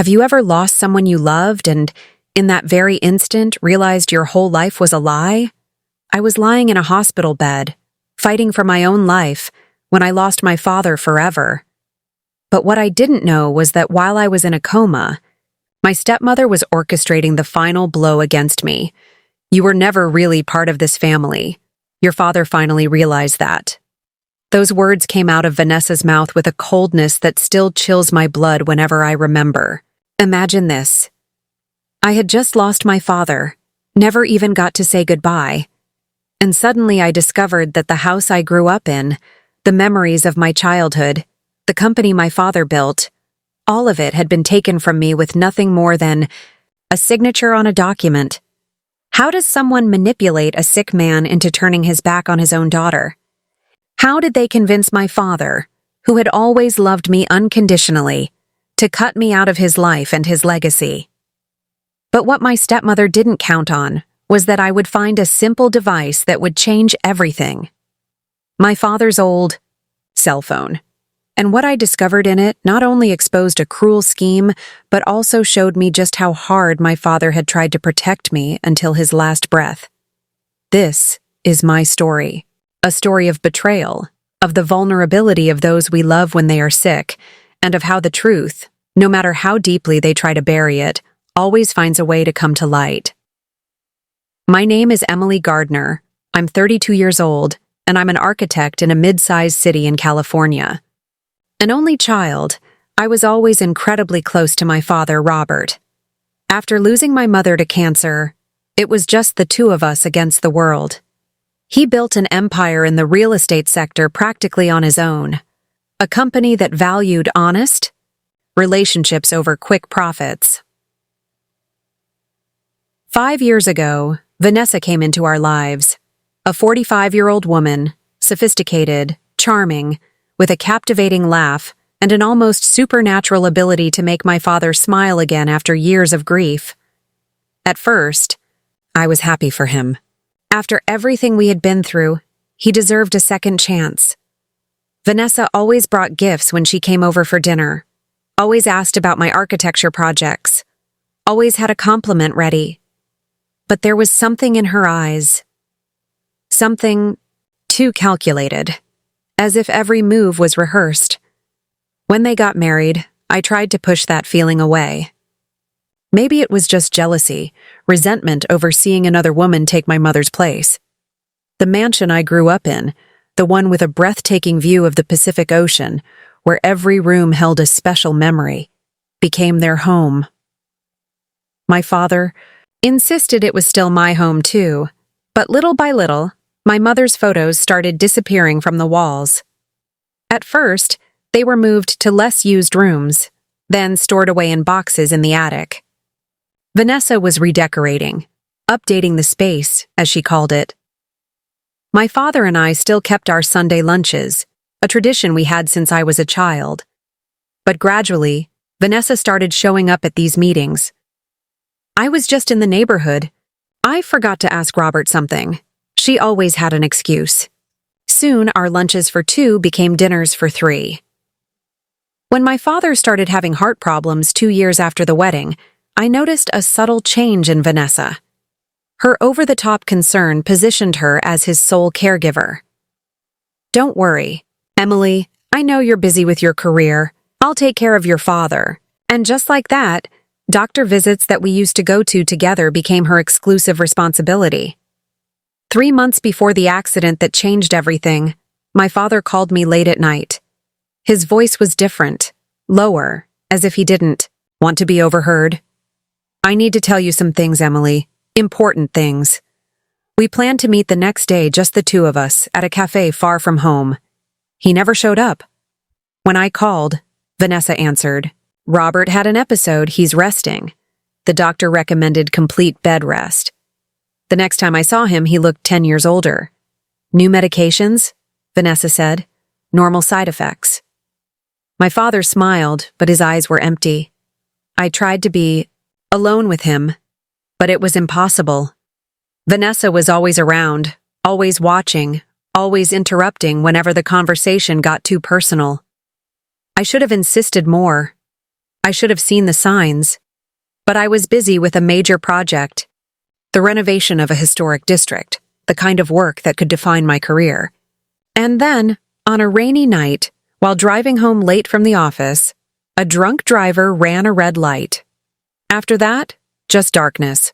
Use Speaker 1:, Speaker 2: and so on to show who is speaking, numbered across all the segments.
Speaker 1: Have you ever lost someone you loved and, in that very instant, realized your whole life was a lie? I was lying in a hospital bed, fighting for my own life, when I lost my father forever. But what I didn't know was that while I was in a coma, my stepmother was orchestrating the final blow against me. You were never really part of this family. Your father finally realized that. Those words came out of Vanessa's mouth with a coldness that still chills my blood whenever I remember. Imagine this. I had just lost my father, never even got to say goodbye. And suddenly I discovered that the house I grew up in, the memories of my childhood, the company my father built, all of it had been taken from me with nothing more than a signature on a document. How does someone manipulate a sick man into turning his back on his own daughter? How did they convince my father, who had always loved me unconditionally, to cut me out of his life and his legacy? But what my stepmother didn't count on was that I would find a simple device that would change everything. My father's old cell phone. And what I discovered in it not only exposed a cruel scheme, but also showed me just how hard my father had tried to protect me until his last breath. This is my story. A story of betrayal, of the vulnerability of those we love when they are sick, and of how the truth, no matter how deeply they try to bury it, always finds a way to come to light. My name is Emily Gardner. I'm 32 years old, and I'm an architect in a mid-sized city in California. An only child, I was always incredibly close to my father, Robert. After losing my mother to cancer, it was just the two of us against the world. He built an empire in the real estate sector practically on his own, a company that valued honest relationships over quick profits. 5 years ago, Vanessa came into our lives, a 45-year-old woman, sophisticated, charming, with a captivating laugh and an almost supernatural ability to make my father smile again after years of grief. At first, I was happy for him. After everything we had been through, he deserved a second chance. Vanessa always brought gifts when she came over for dinner, always asked about my architecture projects, always had a compliment ready. But there was something in her eyes. Something too calculated, as if every move was rehearsed. When they got married, I tried to push that feeling away. Maybe it was just jealousy, resentment over seeing another woman take my mother's place. The mansion I grew up in, the one with a breathtaking view of the Pacific Ocean, where every room held a special memory, became their home. My father insisted it was still my home too, but little by little, my mother's photos started disappearing from the walls. At first, they were moved to less used rooms, then stored away in boxes in the attic. Vanessa was redecorating, updating the space, as she called it. My father and I still kept our Sunday lunches, a tradition we had since I was a child. But gradually, Vanessa started showing up at these meetings. I was just in the neighborhood. I forgot to ask Robert something. She always had an excuse. Soon, our lunches for 2 became dinners for 3. When my father started having heart problems 2 years after the wedding, I noticed a subtle change in Vanessa. Her over-the-top concern positioned her as his sole caregiver. "Don't worry, Emily, I know you're busy with your career. I'll take care of your father." And just like that, doctor visits that we used to go to together became her exclusive responsibility. 3 months before the accident that changed everything, my father called me late at night. His voice was different, lower, as if he didn't want to be overheard. "I need to tell you some things, Emily. Important things." We planned to meet the next day, just the two of us, at a cafe far from home. He never showed up. When I called, Vanessa answered. "Robert had an episode, he's resting." The doctor recommended complete bed rest. The next time I saw him, he looked 10 years older. "New medications?" Vanessa said. "Normal side effects." My father smiled, but his eyes were empty. I tried to be alone with him, but it was impossible. Vanessa was always around, always watching, always interrupting whenever the conversation got too personal. I should have insisted more. I I should have seen the signs. But I was busy with a major project, the renovation of a historic district, the kind of work that could define my career. And then, on a rainy night, while driving home late from the office, a drunk driver ran a red light. After that, just darkness.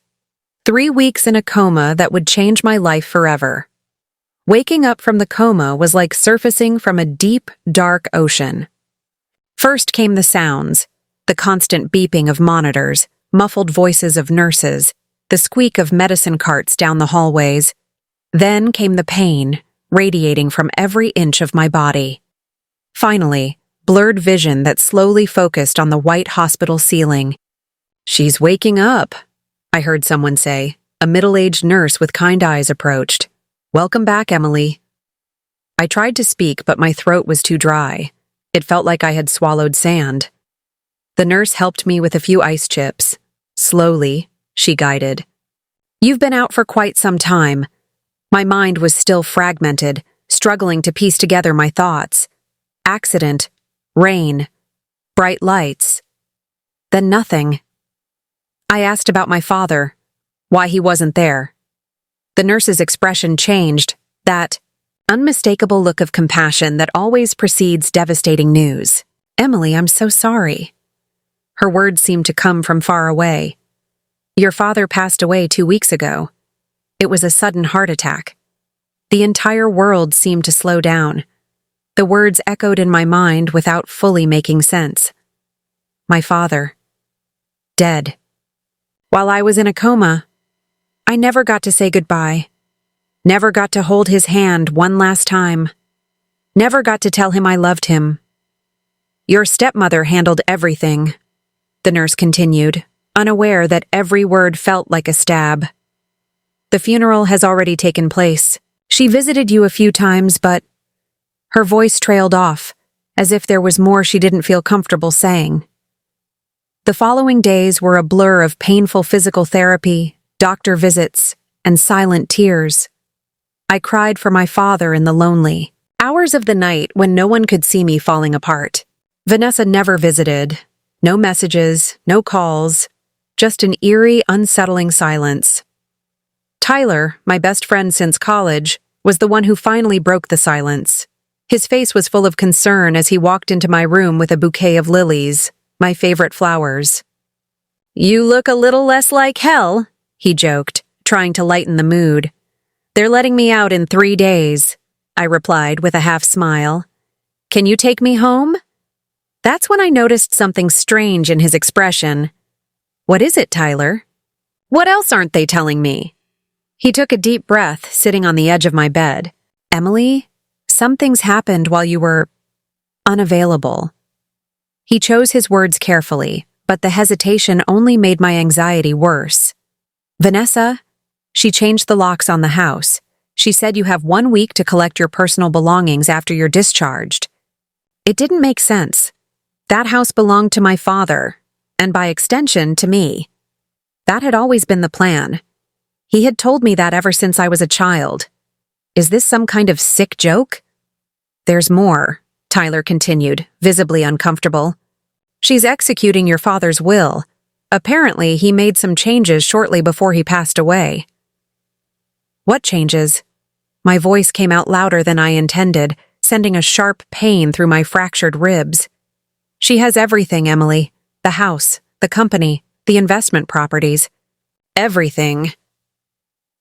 Speaker 1: 3 weeks in a coma that would change my life forever. Waking up from the coma was like surfacing from a deep, dark ocean. First came the sounds, the constant beeping of monitors, muffled voices of nurses, the squeak of medicine carts down the hallways. Then came the pain, radiating from every inch of my body. Finally, blurred vision that slowly focused on the white hospital ceiling. "She's waking up," I heard someone say. A middle-aged nurse with kind eyes approached. "Welcome back, Emily." I tried to speak, but my throat was too dry. It felt like I had swallowed sand. The nurse helped me with a few ice chips. Slowly, she guided. "You've been out for quite some time." My mind was still fragmented, struggling to piece together my thoughts. Accident, rain, bright lights. Then nothing. I asked about my father, why he wasn't there. The nurse's expression changed, that unmistakable look of compassion that always precedes devastating news. "Emily, I'm so sorry." Her words seemed to come from far away. "Your father passed away 2 weeks ago. It was a sudden heart attack." The entire world seemed to slow down. The words echoed in my mind without fully making sense. My father. Dead. While I was in a coma, I never got to say goodbye. Never got to hold his hand one last time. Never got to tell him I loved him. "Your stepmother handled everything," the nurse continued, unaware that every word felt like a stab. "The funeral has already taken place. She visited you a few times, but..." Her voice trailed off, as if there was more she didn't feel comfortable saying. The following days were a blur of painful physical therapy, doctor visits, and silent tears. I cried for my father in the lonely hours of the night when no one could see me falling apart. Vanessa never visited. No messages, no calls, just an eerie, unsettling silence. Tyler, my best friend since college, was the one who finally broke the silence. His face was full of concern as he walked into my room with a bouquet of lilies, my favorite flowers. "You look a little less like hell," he joked, trying to lighten the mood. "They're letting me out in 3 days," I replied with a half smile. "Can you take me home?" That's when I noticed something strange in his expression. "What is it, Tyler? What else aren't they telling me?" He took a deep breath, sitting on the edge of my bed. "Emily, some things happened while you were unavailable." He chose his words carefully, but the hesitation only made my anxiety worse. "Vanessa, she changed the locks on the house. She said you have 1 week to collect your personal belongings after you're discharged." It didn't make sense. That house belonged to my father, and by extension, to me. That had always been the plan. He had told me that ever since I was a child. Is this some kind of sick joke? "There's more," Tyler continued, visibly uncomfortable. "She's executing your father's will. Apparently, he made some changes shortly before he passed away." "What changes?" My voice came out louder than I intended, sending a sharp pain through my fractured ribs. "She has everything, Emily. The house, the company, the investment properties. Everything."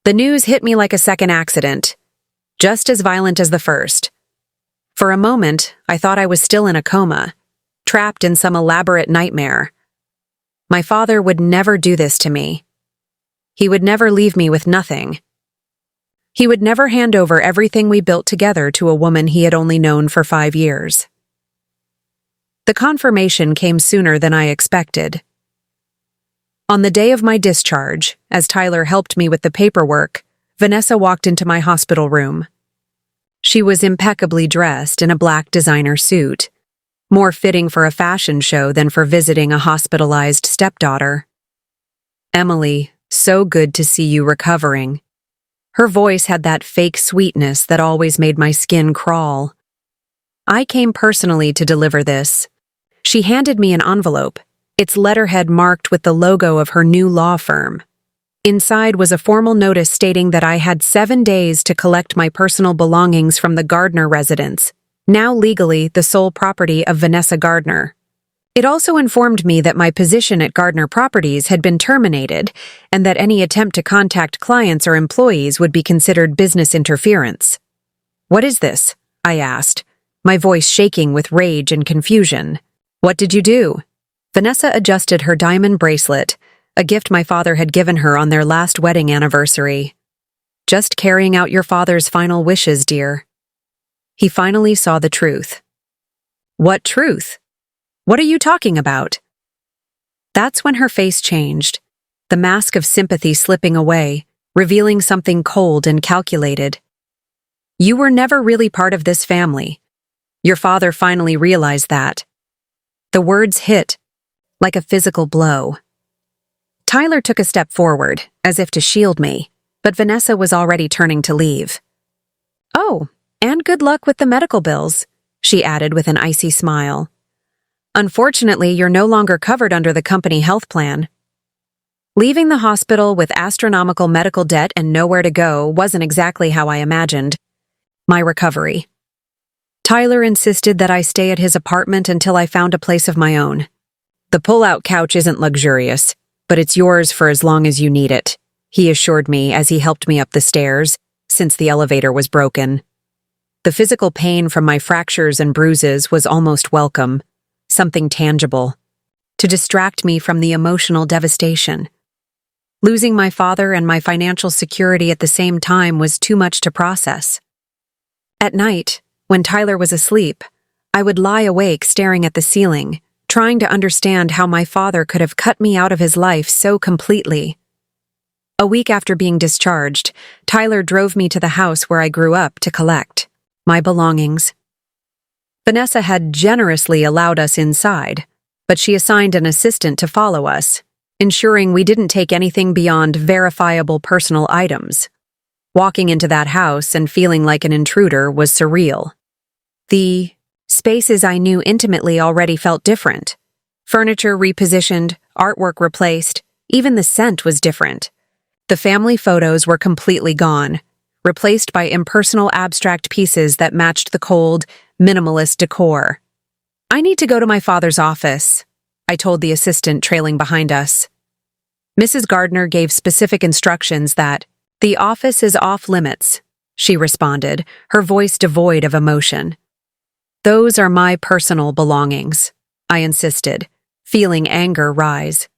Speaker 1: The news hit me like a second accident, just as violent as the first. For a moment, I thought I was still in a coma, trapped in some elaborate nightmare. My father would never do this to me. He would never leave me with nothing. He would never hand over everything we built together to a woman he had only known for 5 years. The confirmation came sooner than I expected. On the day of my discharge, as Tyler helped me with the paperwork, Vanessa walked into my hospital room. She was impeccably dressed in a black designer suit, more fitting for a fashion show than for visiting a hospitalized stepdaughter. "Emily, so good to see you recovering." Her voice had that fake sweetness that always made my skin crawl. "I came personally to deliver this." She handed me an envelope, its letterhead marked with the logo of her new law firm. Inside was a formal notice stating that I had 7 days to collect my personal belongings from the Gardner residence, now legally the sole property of Vanessa Gardner. It also informed me that my position at Gardner Properties had been terminated and that any attempt to contact clients or employees would be considered business interference. "What is this?" I asked, my voice shaking with rage and confusion. "What did you do?" Vanessa adjusted her diamond bracelet, a gift my father had given her on their last wedding anniversary. "Just carrying out your father's final wishes, dear." He finally saw the truth. "What truth? What are you talking about?" That's when her face changed, the mask of sympathy slipping away, revealing something cold and calculated. "You were never really part of this family. Your father finally realized that." The words hit, like a physical blow. Tyler took a step forward, as if to shield me, but Vanessa was already turning to leave. "Oh, and good luck with the medical bills," she added with an icy smile. "Unfortunately, you're no longer covered under the company health plan." Leaving the hospital with astronomical medical debt and nowhere to go wasn't exactly how I imagined my recovery. Tyler insisted that I stay at his apartment until I found a place of my own. "The pull-out couch isn't luxurious, but it's yours for as long as you need it," he assured me as he helped me up the stairs, since the elevator was broken. The physical pain from my fractures and bruises was almost welcome, something tangible, to distract me from the emotional devastation. Losing my father and my financial security at the same time was too much to process. At night, when Tyler was asleep, I would lie awake staring at the ceiling, trying to understand how my father could have cut me out of his life so completely. A week after being discharged, Tyler drove me to the house where I grew up to collect my belongings. Vanessa had generously allowed us inside, but she assigned an assistant to follow us, ensuring we didn't take anything beyond verifiable personal items. Walking into that house and feeling like an intruder was surreal. The spaces I knew intimately already felt different. Furniture repositioned, artwork replaced, even the scent was different. The family photos were completely gone, replaced by impersonal abstract pieces that matched the cold, minimalist decor. "I need to go to my father's office," I told the assistant trailing behind us. Mrs. Gardner gave specific instructions that, "The office is off limits," she responded, her voice devoid of emotion. "Those are my personal belongings," I insisted, feeling anger rise.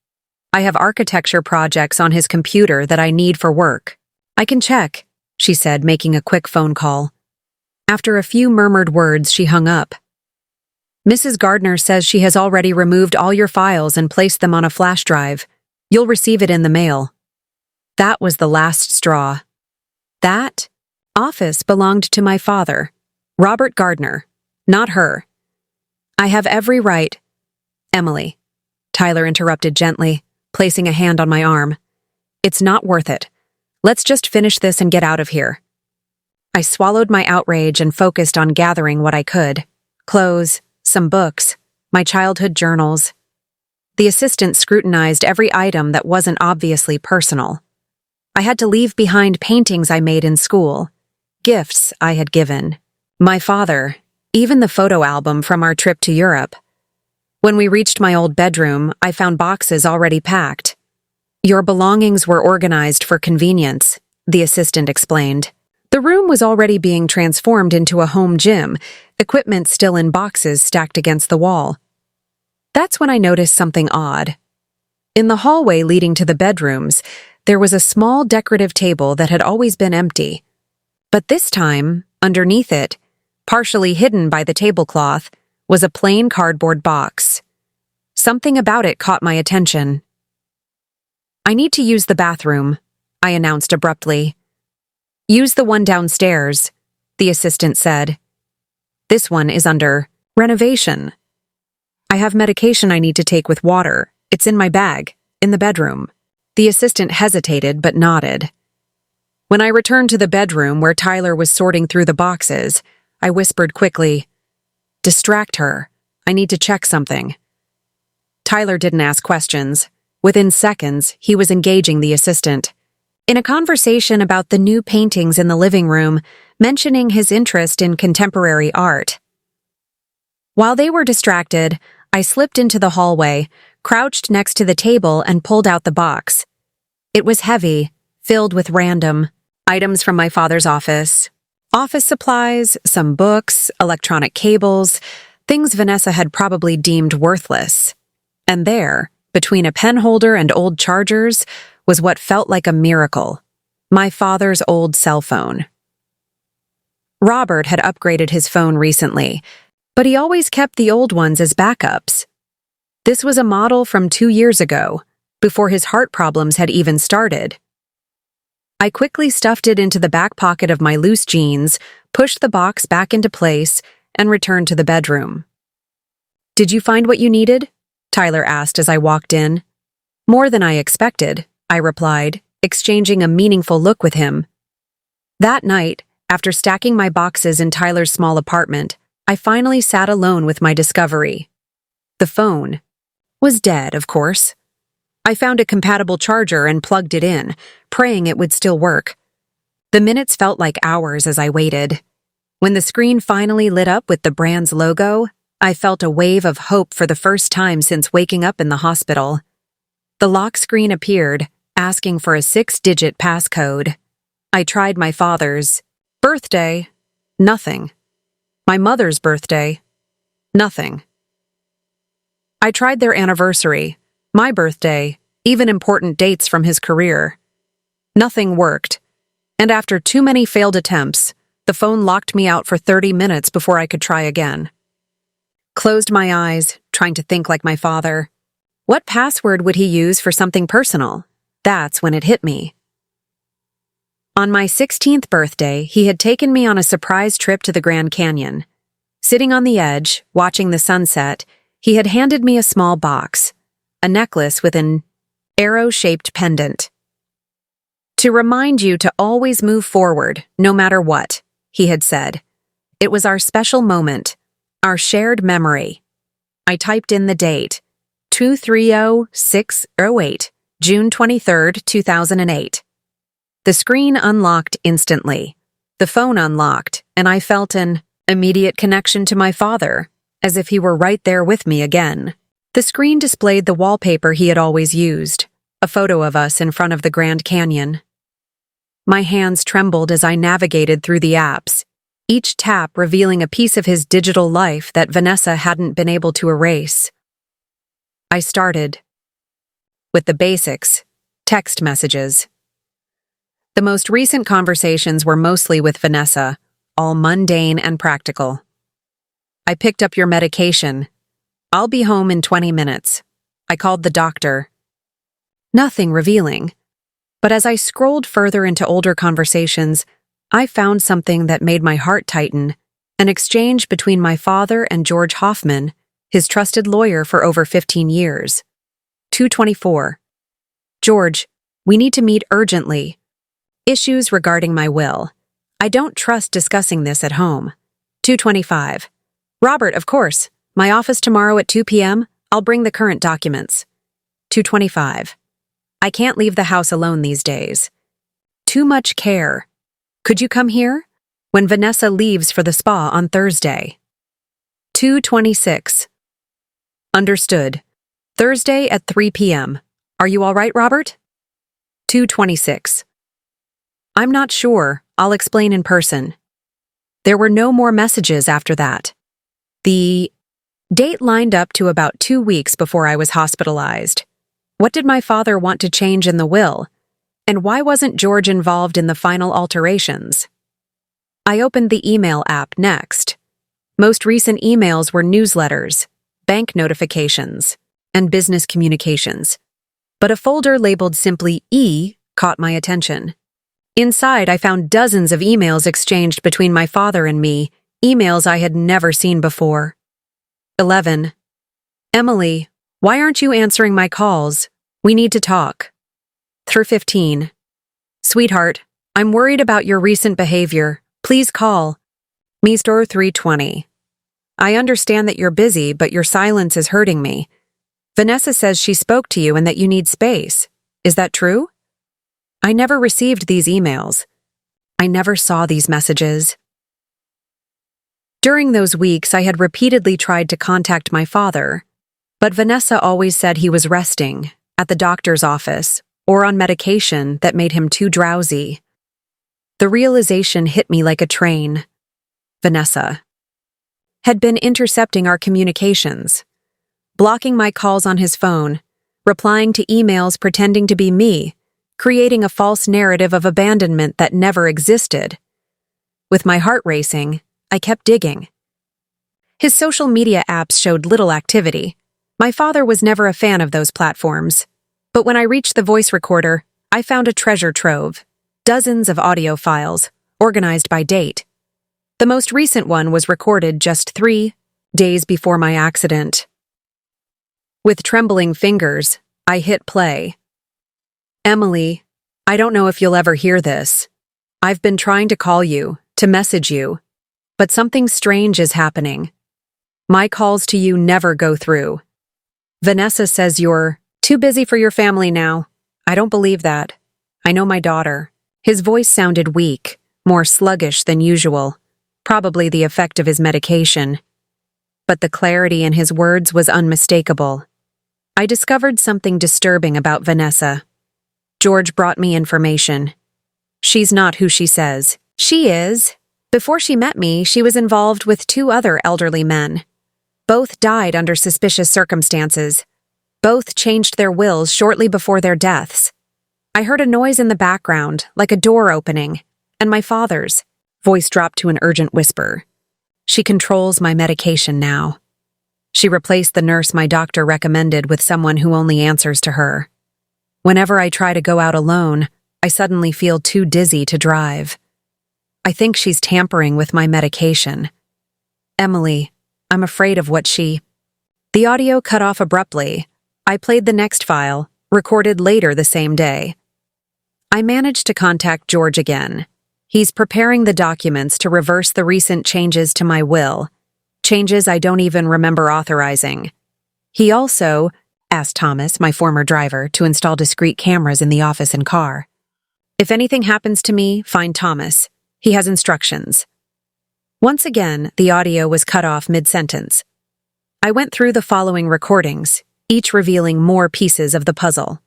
Speaker 1: "I have architecture projects on his computer that I need for work. I can check," she said, making a quick phone call. After a few murmured words, she hung up. "Mrs. Gardner says she has already removed all your files and placed them on a flash drive. You'll receive it in the mail." That was the last straw. That office belonged to my father, Robert Gardner, not her. "I have every right—" "Emily," Tyler interrupted gently, placing a hand on my arm. "It's not worth it. Let's just finish this and get out of here." I swallowed my outrage and focused on gathering what I could. Clothes, some books, my childhood journals. The assistant scrutinized every item that wasn't obviously personal. I had to leave behind paintings I made in school, gifts I had given, my father, even the photo album from our trip to Europe. When we reached my old bedroom, I found boxes already packed. "Your belongings were organized for convenience," the assistant explained. The room was already being transformed into a home gym, equipment still in boxes stacked against the wall. That's when I noticed something odd. In the hallway leading to the bedrooms, there was a small decorative table that had always been empty. But this time, underneath it, partially hidden by the tablecloth, was a plain cardboard box. Something about it caught my attention. "I need to use the bathroom," I announced abruptly. "Use the one downstairs," the assistant said. "This one is under renovation. I have medication I need to take with water. It's in my bag, in the bedroom." The assistant hesitated but nodded. When I returned to the bedroom where Tyler was sorting through the boxes, I whispered quickly, "Distract her. I need to check something." Tyler didn't ask questions. Within seconds, he was engaging the assistant. In a conversation about the new paintings in the living room, mentioning his interest in contemporary art. While they were distracted, I slipped into the hallway, crouched next to the table, and pulled out the box. It was heavy, filled with random items from my father's office. Office supplies, some books, electronic cables, things Vanessa had probably deemed worthless. And there, between a pen holder and old chargers, was what felt like a miracle: my father's old cell phone. Robert had upgraded his phone recently, but he always kept the old ones as backups. This was a model from 2 years ago, before his heart problems had even started. I quickly stuffed it into the back pocket of my loose jeans, pushed the box back into place, and returned to the bedroom. "Did you find what you needed?" Tyler asked as I walked in. "More than I expected," I replied, exchanging a meaningful look with him. That night, after stacking my boxes in Tyler's small apartment, I finally sat alone with my discovery. The phone was dead, of course. I found a compatible charger and plugged it in, praying it would still work. The minutes felt like hours as I waited. When the screen finally lit up with the brand's logo, I felt a wave of hope for the first time since waking up in the hospital. The lock screen appeared, asking for a 6-digit passcode. I tried my father's birthday. Nothing. My mother's birthday. Nothing. I tried their anniversary, my birthday, even important dates from his career. Nothing worked. And after too many failed attempts, the phone locked me out for 30 minutes before I could try again. Closed my eyes, trying to think like my father. What password would he use for something personal? That's when it hit me. On my 16th birthday, he had taken me on a surprise trip to the Grand Canyon. Sitting on the edge, watching the sunset, he had handed me a small box, a necklace with an arrow-shaped pendant. "To remind you to always move forward, no matter what," he had said. It was our special moment, our shared memory. I typed in the date, 230608, June 23rd, 2008. The screen unlocked instantly. The phone unlocked, and I felt an immediate connection to my father, as if he were right there with me again. The screen displayed the wallpaper he had always used, a photo of us in front of the Grand Canyon. My hands trembled as I navigated through the apps, each tap revealing a piece of his digital life that Vanessa hadn't been able to erase. I started with the basics, text messages. The most recent conversations were mostly with Vanessa, all mundane and practical. "I picked up your medication. I'll be home in 20 minutes. I called the doctor." Nothing revealing. But as I scrolled further into older conversations, I found something that made my heart tighten, an exchange between my father and George Hoffman, his trusted lawyer for over 15 years. 224. "George, we need to meet urgently. Issues regarding my will. I don't trust discussing this at home." 225. "Robert, of course. My office tomorrow at 2 p.m. I'll bring the current documents." 225. "I can't leave the house alone these days. Too much care. Could you come here? When Vanessa leaves for the spa on Thursday." 226. "Understood. Thursday at 3 p.m. Are you all right, Robert?" 226. "I'm not sure. I'll explain in person." There were no more messages after that. The date lined up to about 2 weeks before I was hospitalized. What did my father want to change in the will? And why wasn't George involved in the final alterations? I opened the email app next. Most recent emails were newsletters, bank notifications, and business communications. But a folder labeled simply E caught my attention. Inside, I found dozens of emails exchanged between my father and me, emails I had never seen before. 11. "Emily, why aren't you answering my calls? We need to talk." Through 15. "Sweetheart, I'm worried about your recent behavior. Please call." Mr. 320. "I understand that you're busy, but your silence is hurting me." Vanessa says she spoke to you and that you need space. Is that true? I never received these emails. I never saw these messages. During those weeks, I had repeatedly tried to contact my father, but Vanessa always said he was resting, at the doctor's office, or on medication that made him too drowsy. The realization hit me like a train. Vanessa had been intercepting our communications, blocking my calls on his phone, replying to emails pretending to be me, creating a false narrative of abandonment that never existed. With my heart racing, I kept digging. His social media apps showed little activity. My father was never a fan of those platforms. But when I reached the voice recorder, I found a treasure trove. Dozens of audio files, organized by date. The most recent one was recorded just 3 days before my accident. With trembling fingers, I hit play. Emily, I don't know if you'll ever hear this. I've been trying to call you, to message you, but something strange is happening. My calls to you never go through. Vanessa says you're too busy for your family now. I don't believe that. I know my daughter. His voice sounded weak, more sluggish than usual, probably the effect of his medication. But the clarity in his words was unmistakable. I discovered something disturbing about Vanessa. George brought me information. She's not who she says she is. Before she met me, she was involved with 2 other elderly men. Both died under suspicious circumstances. Both changed their wills shortly before their deaths. I heard a noise in the background, like a door opening, and my father's voice dropped to an urgent whisper. She controls my medication now. She replaced the nurse my doctor recommended with someone who only answers to her. Whenever I try to go out alone, I suddenly feel too dizzy to drive. I think she's tampering with my medication. Emily, I'm afraid of what she... The audio cut off abruptly. I played the next file, recorded later the same day. I managed to contact George again. He's preparing the documents to reverse the recent changes to my will, changes I don't even remember authorizing. He also asked Thomas, my former driver, to install discrete cameras in the office and car. If anything happens to me, find Thomas. He has instructions. Once again, the audio was cut off mid-sentence. I went through the following recordings, each revealing more pieces of the puzzle.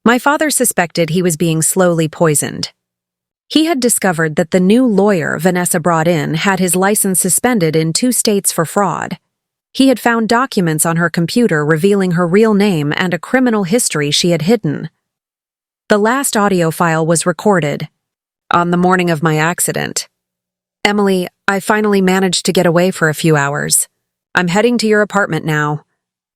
Speaker 1: My father suspected he was being slowly poisoned. He had discovered that the new lawyer Vanessa brought in had his license suspended in 2 states for fraud. He had found documents on her computer revealing her real name and a criminal history she had hidden. The last audio file was recorded on the morning of my accident. Emily, I finally managed to get away for a few hours. I'm heading to your apartment now.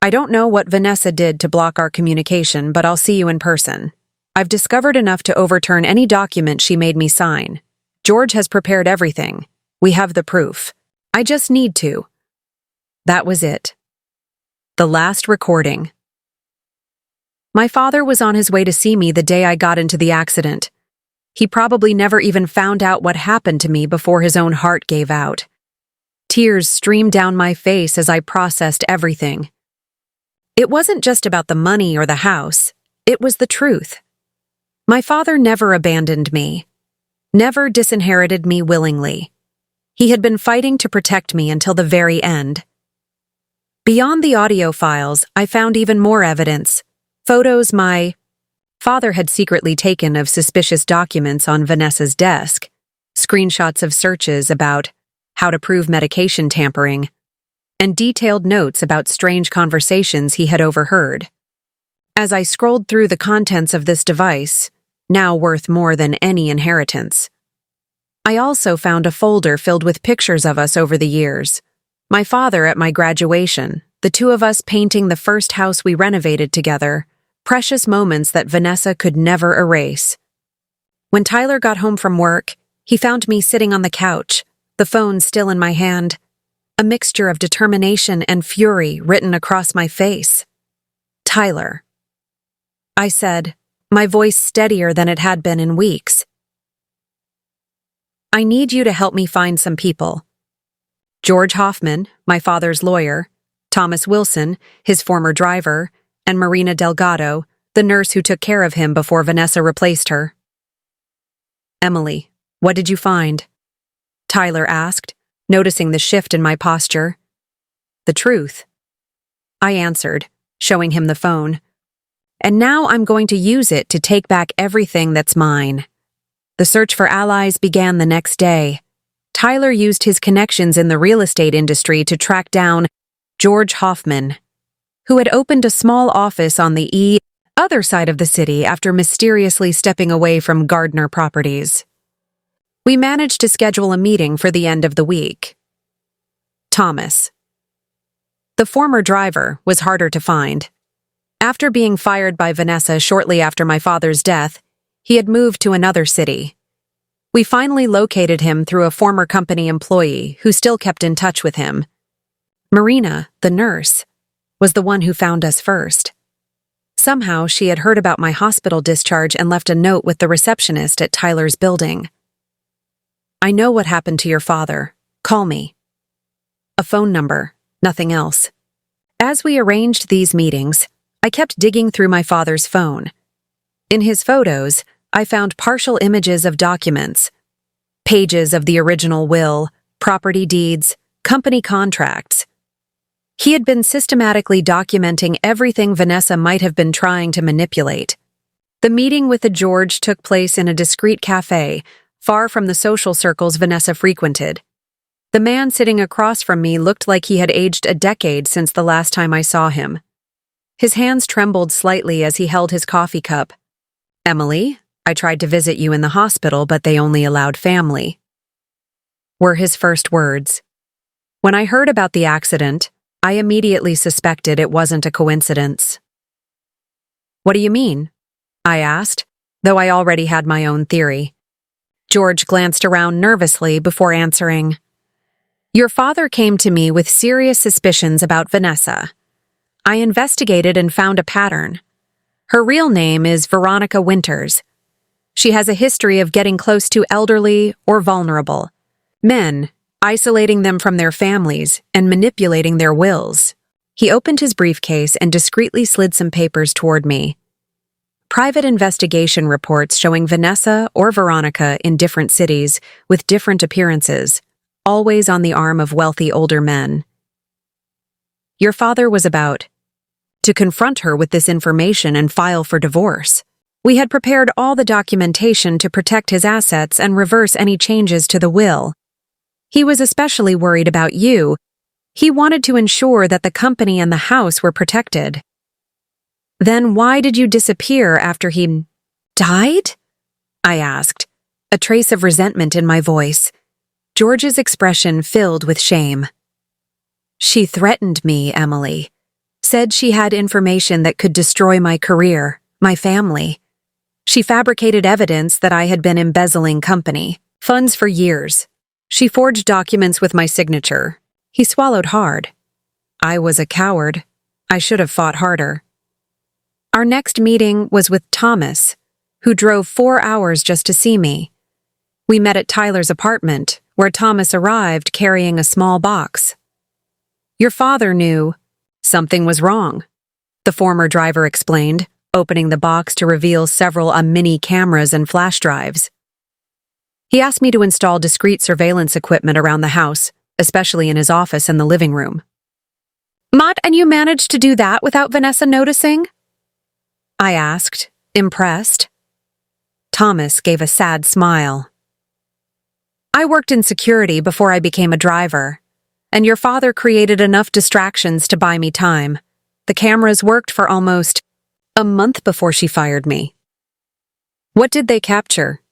Speaker 1: I don't know what Vanessa did to block our communication, but I'll see you in person. I've discovered enough to overturn any document she made me sign. George has prepared everything. We have the proof. I just need to. That was it. The last recording. My father was on his way to see me the day I got into the accident. He probably never even found out what happened to me before his own heart gave out. Tears streamed down my face as I processed everything. It wasn't just about the money or the house. It was the truth. My father never abandoned me, never disinherited me willingly. He had been fighting to protect me until the very end. Beyond the audio files, I found even more evidence. Photos my father had secretly taken of suspicious documents on Vanessa's desk, screenshots of searches about how to prove medication tampering, and detailed notes about strange conversations he had overheard. As I scrolled through the contents of this device, now worth more than any inheritance, I also found a folder filled with pictures of us over the years. My father at my graduation, the 2 of us painting the first house we renovated together, precious moments that Vanessa could never erase. When Tyler got home from work, he found me sitting on the couch, the phone still in my hand, a mixture of determination and fury written across my face. Tyler. I said, my voice steadier than it had been in weeks. I need you to help me find some people. George Hoffman, my father's lawyer, Thomas Wilson, his former driver, and Marina Delgado, the nurse who took care of him before Vanessa replaced her. "Emily, what did you find?" Tyler asked, noticing the shift in my posture. "The truth," I answered, showing him the phone. "And now I'm going to use it to take back everything that's mine." The search for allies began the next day. Tyler used his connections in the real estate industry to track down George Hoffman, who had opened a small office on the other side of the city after mysteriously stepping away from Gardner Properties. We managed to schedule a meeting for the end of the week. Thomas. The former driver was harder to find. After being fired by Vanessa shortly after my father's death, he had moved to another city. We finally located him through a former company employee who still kept in touch with him. Marina, the nurse, was the one who found us first. Somehow she had heard about my hospital discharge and left a note with the receptionist at Tyler's building. "I know what happened to your father. Call me." A phone number, nothing else. As we arranged these meetings, I kept digging through my father's phone. In his photos, I found partial images of documents, pages of the original will, property deeds, company contracts. He had been systematically documenting everything Vanessa might have been trying to manipulate. The meeting with the George took place in a discreet cafe, far from the social circles Vanessa frequented. The man sitting across from me looked like he had aged a decade since the last time I saw him. His hands trembled slightly as he held his coffee cup. "Emily, I tried to visit you in the hospital, but they only allowed family," were his first words. When I heard about the accident, I immediately suspected it wasn't a coincidence. "What do you mean?" I asked, though I already had my own theory. George glanced around nervously before answering. "Your father came to me with serious suspicions about Vanessa. I investigated and found a pattern. Her real name is Veronica Winters. She has a history of getting close to elderly or vulnerable men, isolating them from their families and manipulating their wills." He opened his briefcase and discreetly slid some papers toward me. Private investigation reports showing Vanessa or Veronica in different cities with different appearances, always on the arm of wealthy older men. Your father was about to confront her with this information and file for divorce. We had prepared all the documentation to protect his assets and reverse any changes to the will. He was especially worried about you. He wanted to ensure that the company and the house were protected. "Then why did you disappear after he died?" I asked, a trace of resentment in my voice. George's expression filled with shame. "She threatened me, Emily. Said she had information that could destroy my career, my family. She fabricated evidence that I had been embezzling company funds for years. She forged documents with my signature." He swallowed hard. "I was a coward. I should have fought harder." Our next meeting was with Thomas, who drove 4 hours just to see me. We met at Tyler's apartment, where Thomas arrived carrying a small box. "Your father knew something was wrong," the former driver explained, opening the box to reveal several mini cameras and flash drives. "He asked me to install discreet surveillance equipment around the house, especially in his office and the living room." "Mott, and you managed to do that without Vanessa noticing?" I asked, impressed. Thomas gave a sad smile. "I worked in security before I became a driver, and your father created enough distractions to buy me time. The cameras worked for almost a month before she fired me." "What did they capture?"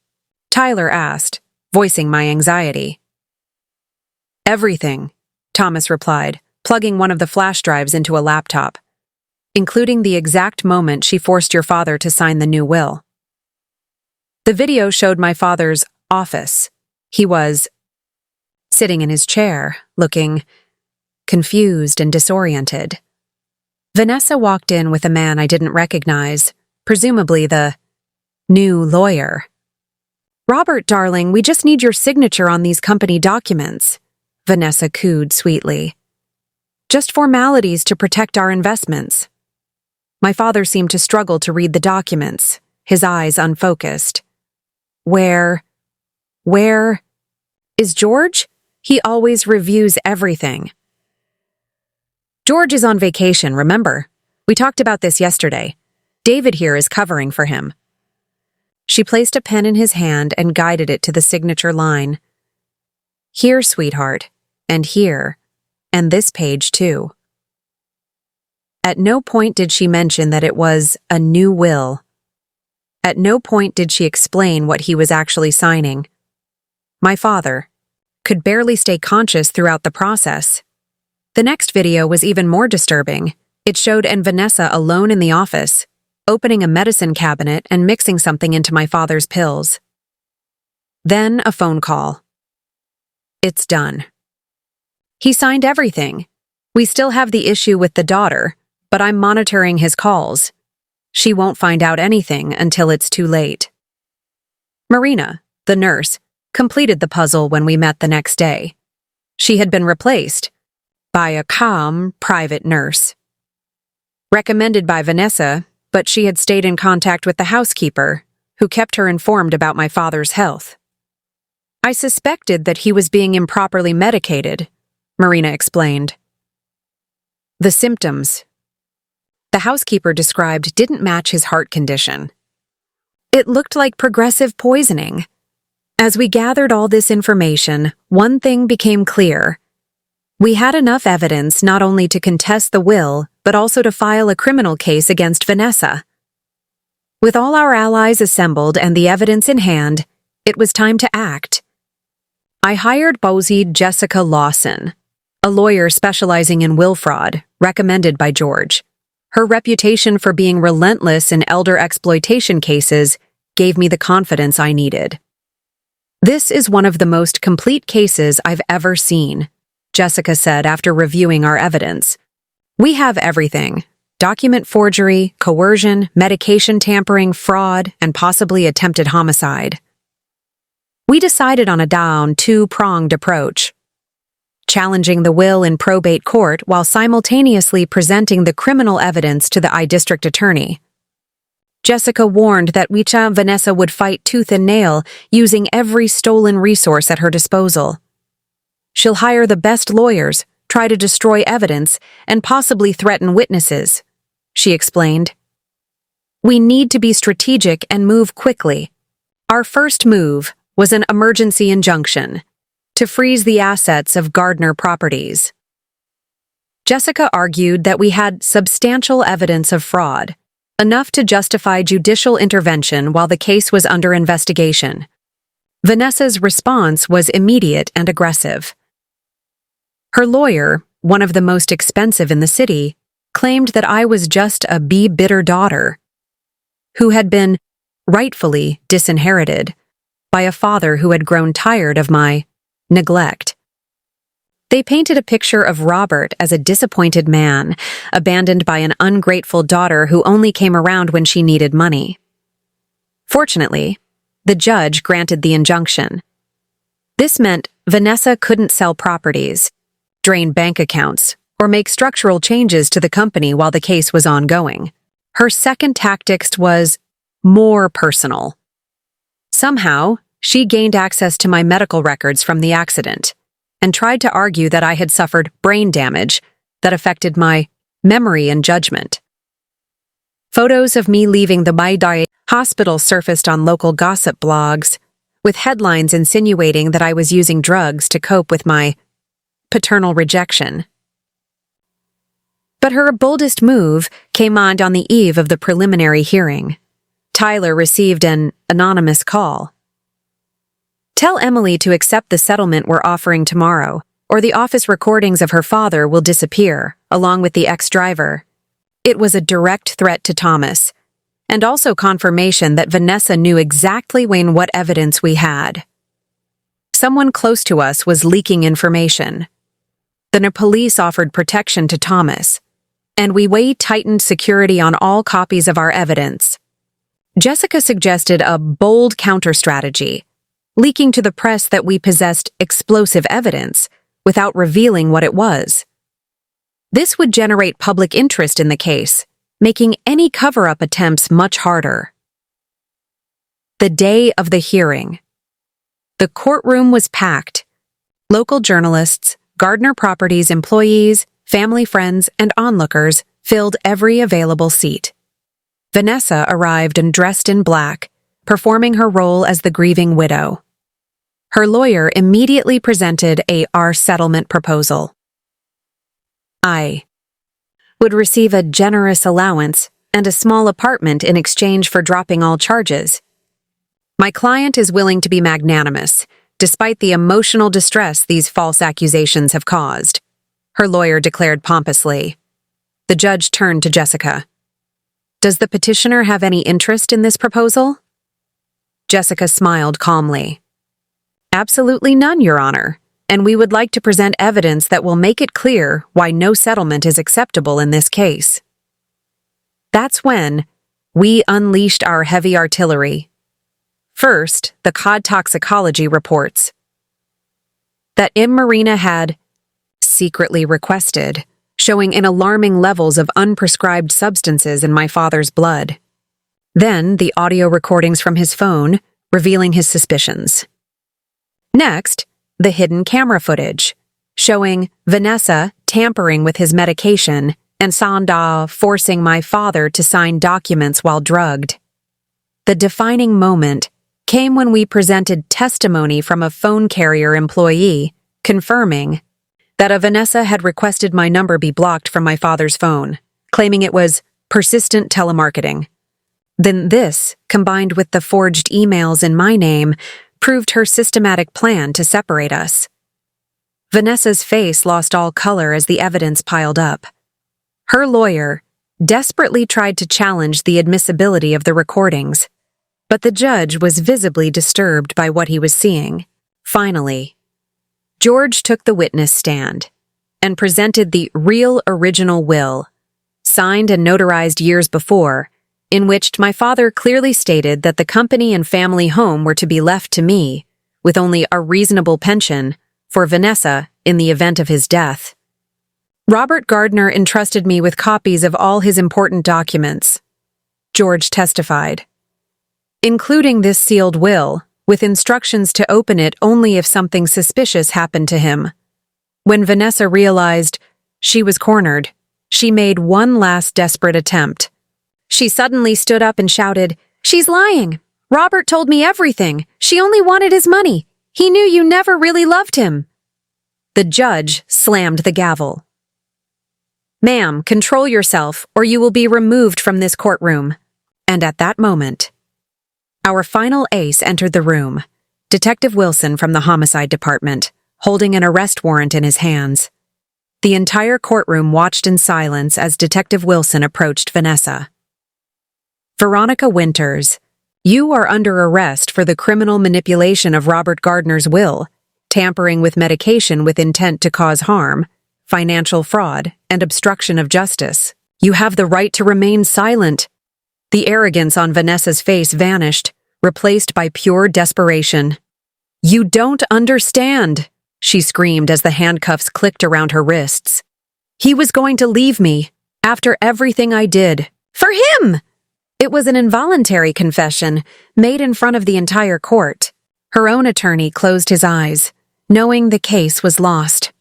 Speaker 1: Tyler asked, voicing my anxiety. "Everything," Thomas replied, plugging one of the flash drives into a laptop, "including the exact moment she forced your father to sign the new will." The video showed my father's office. He was sitting in his chair, looking confused and disoriented. Vanessa walked in with a man I didn't recognize, presumably the new lawyer. "Robert, darling, we just need your signature on these company documents," Vanessa cooed sweetly. Just formalities to protect our investments. My father seemed to struggle to read the documents, his eyes unfocused. Where is George? He always reviews everything. George is on vacation, remember? We talked about this yesterday. David here is covering for him. She placed a pen in his hand and guided it to the signature line. Here, sweetheart, and here, and this page too. At no point did she mention that it was a new will. At no point did she explain what he was actually signing. My father could barely stay conscious throughout the process. The next video was even more disturbing. It showed Vanessa alone in the office, opening a medicine cabinet and mixing something into my father's pills. Then a phone call. It's done. He signed everything. We still have the issue with the daughter, but I'm monitoring his calls. She won't find out anything until it's too late. Marina, the nurse, completed the puzzle when we met the next day. She had been replaced by a calm, private nurse. Recommended by Vanessa, but she had stayed in contact with the housekeeper, who kept her informed about my father's health. I suspected that he was being improperly medicated, Marina explained. The symptoms the housekeeper described didn't match his heart condition. It looked like progressive poisoning. As we gathered all this information, one thing became clear. We had enough evidence not only to contest the will, but also to file a criminal case against Vanessa. With all our allies assembled and the evidence in hand, it was time to act. I hired Jessica Lawson, a lawyer specializing in will fraud, recommended by George. Her reputation for being relentless in elder exploitation cases gave me the confidence I needed. This is one of the most complete cases I've ever seen, Jessica said after reviewing our evidence. We have everything: document forgery, coercion, medication tampering, fraud, and possibly attempted homicide. We decided on a two-pronged approach, challenging the will in probate court while simultaneously presenting the criminal evidence to the I District Attorney. Jessica warned that Vanessa would fight tooth and nail, using every stolen resource at her disposal. She'll hire the best lawyers, try to destroy evidence, and possibly threaten witnesses, she explained. We need to be strategic and move quickly. Our first move was an emergency injunction to freeze the assets of Gardner Properties. Jessica argued that we had substantial evidence of fraud, enough to justify judicial intervention while the case was under investigation. Vanessa's response was immediate and aggressive. Her lawyer, one of the most expensive in the city, claimed that I was just a bitter daughter who had been rightfully disinherited by a father who had grown tired of my neglect. They painted a picture of Robert as a disappointed man, abandoned by an ungrateful daughter who only came around when she needed money. Fortunately, the judge granted the injunction. This meant Vanessa couldn't sell properties, drain bank accounts, or make structural changes to the company while the case was ongoing. Her second tactic was more personal. Somehow, she gained access to my medical records from the accident and tried to argue that I had suffered brain damage that affected my memory and judgment. Photos of me leaving the Maidai hospital surfaced on local gossip blogs, with headlines insinuating that I was using drugs to cope with my paternal rejection. But her boldest move came on the eve of the preliminary hearing. Tyler received an anonymous call. Tell Emily to accept the settlement we're offering tomorrow, or the office recordings of her father will disappear, along with the ex-driver. It was a direct threat to Thomas, and also confirmation that Vanessa knew exactly what evidence we had. Someone close to us was leaking information. The police offered protection to Thomas, and we tightened security on all copies of our evidence. Jessica suggested a bold counter-strategy, leaking to the press that we possessed explosive evidence without revealing what it was. This would generate public interest in the case, making any cover-up attempts much harder. The day of the hearing. The courtroom was packed. Local journalists, Gardner Properties employees, family friends, and onlookers filled every available seat. Vanessa arrived and dressed in black, performing her role as the grieving widow. Her lawyer immediately presented our settlement proposal. I would receive a generous allowance and a small apartment in exchange for dropping all charges. My client is willing to be magnanimous, despite the emotional distress these false accusations have caused, her lawyer declared pompously. The judge turned to Jessica. Does the petitioner have any interest in this proposal? Jessica smiled calmly. Absolutely none, Your Honor, and we would like to present evidence that will make it clear why no settlement is acceptable in this case. That's when we unleashed our heavy artillery. First, the cod toxicology reports that Marina had secretly requested, showing in alarming levels of unprescribed substances in my father's blood. Then, the audio recordings from his phone, revealing his suspicions. Next, the hidden camera footage, showing Vanessa tampering with his medication and Sanda forcing my father to sign documents while drugged. The defining moment came when we presented testimony from a phone carrier employee confirming that Vanessa had requested my number be blocked from my father's phone, claiming it was persistent telemarketing. Then this, combined with the forged emails in my name, proved her systematic plan to separate us. Vanessa's face lost all color as the evidence piled up. Her lawyer desperately tried to challenge the admissibility of the recordings, but the judge was visibly disturbed by what he was seeing. Finally, George took the witness stand and presented the real original will, signed and notarized years before, in which my father clearly stated that the company and family home were to be left to me, with only a reasonable pension for Vanessa in the event of his death. Robert Gardner entrusted me with copies of all his important documents, George testified, including this sealed will, with instructions to open it only if something suspicious happened to him. When Vanessa realized she was cornered, she made one last desperate attempt. She suddenly stood up and shouted, "She's lying! Robert told me everything. She only wanted his money. He knew you never really loved him." The judge slammed the gavel. "Ma'am, control yourself, or you will be removed from this courtroom." And at that moment, our final ace entered the room, Detective Wilson from the Homicide Department, holding an arrest warrant in his hands. The entire courtroom watched in silence as Detective Wilson approached Vanessa. "Veronica Winters, you are under arrest for the criminal manipulation of Robert Gardner's will, tampering with medication with intent to cause harm, financial fraud, and obstruction of justice. You have the right to remain silent." The arrogance on Vanessa's face vanished, replaced by pure desperation. "You don't understand," she screamed as the handcuffs clicked around her wrists. "He was going to leave me, after everything I did. For him!" It was an involuntary confession, made in front of the entire court. Her own attorney closed his eyes, knowing the case was lost.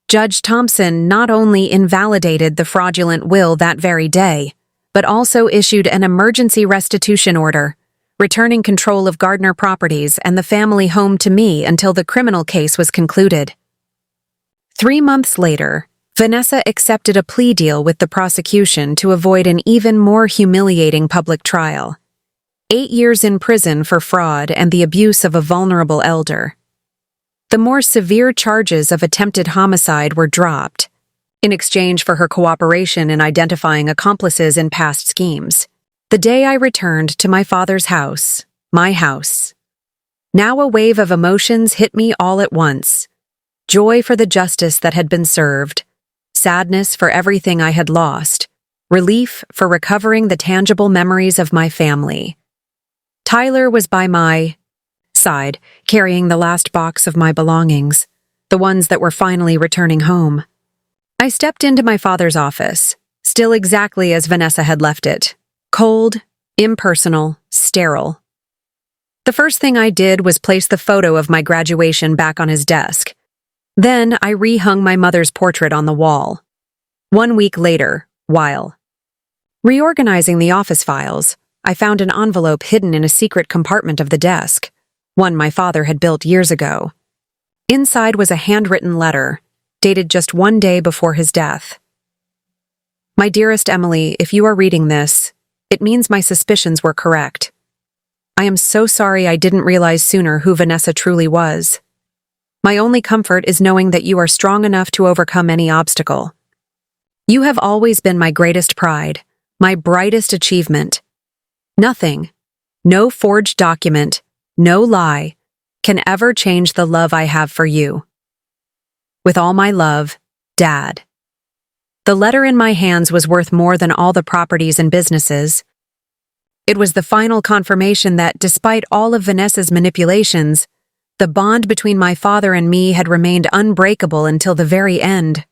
Speaker 1: Judge Thompson not only invalidated the fraudulent will that very day, but also issued an emergency restitution order, returning control of Gardner Properties and the family home to me until the criminal case was concluded. 3 months later, Vanessa accepted a plea deal with the prosecution to avoid an even more humiliating public trial. 8 years in prison for fraud and the abuse of a vulnerable elder. The more severe charges of attempted homicide were dropped, in exchange for her cooperation in identifying accomplices in past schemes. The day I returned to my father's house, my house. Now a wave of emotions hit me all at once. Joy for the justice that had been served, sadness for everything I had lost, relief for recovering the tangible memories of my family. Tyler was by my side, carrying the last box of my belongings, the ones that were finally returning home. I stepped into my father's office, still exactly as Vanessa had left it. Cold, impersonal, sterile. The first thing I did was place the photo of my graduation back on his desk. Then I rehung my mother's portrait on the wall. 1 week later, while reorganizing the office files, I found an envelope hidden in a secret compartment of the desk, one my father had built years ago. Inside was a handwritten letter, dated just 1 day before his death. My dearest Emily, if you are reading this, it means my suspicions were correct. I am so sorry I didn't realize sooner who Vanessa truly was. My only comfort is knowing that you are strong enough to overcome any obstacle. You have always been my greatest pride, my brightest achievement. Nothing, no forged document, no lie, can ever change the love I have for you. With all my love, Dad. The letter in my hands was worth more than all the properties and businesses. It was the final confirmation that, despite all of Vanessa's manipulations, the bond between my father and me had remained unbreakable until the very end.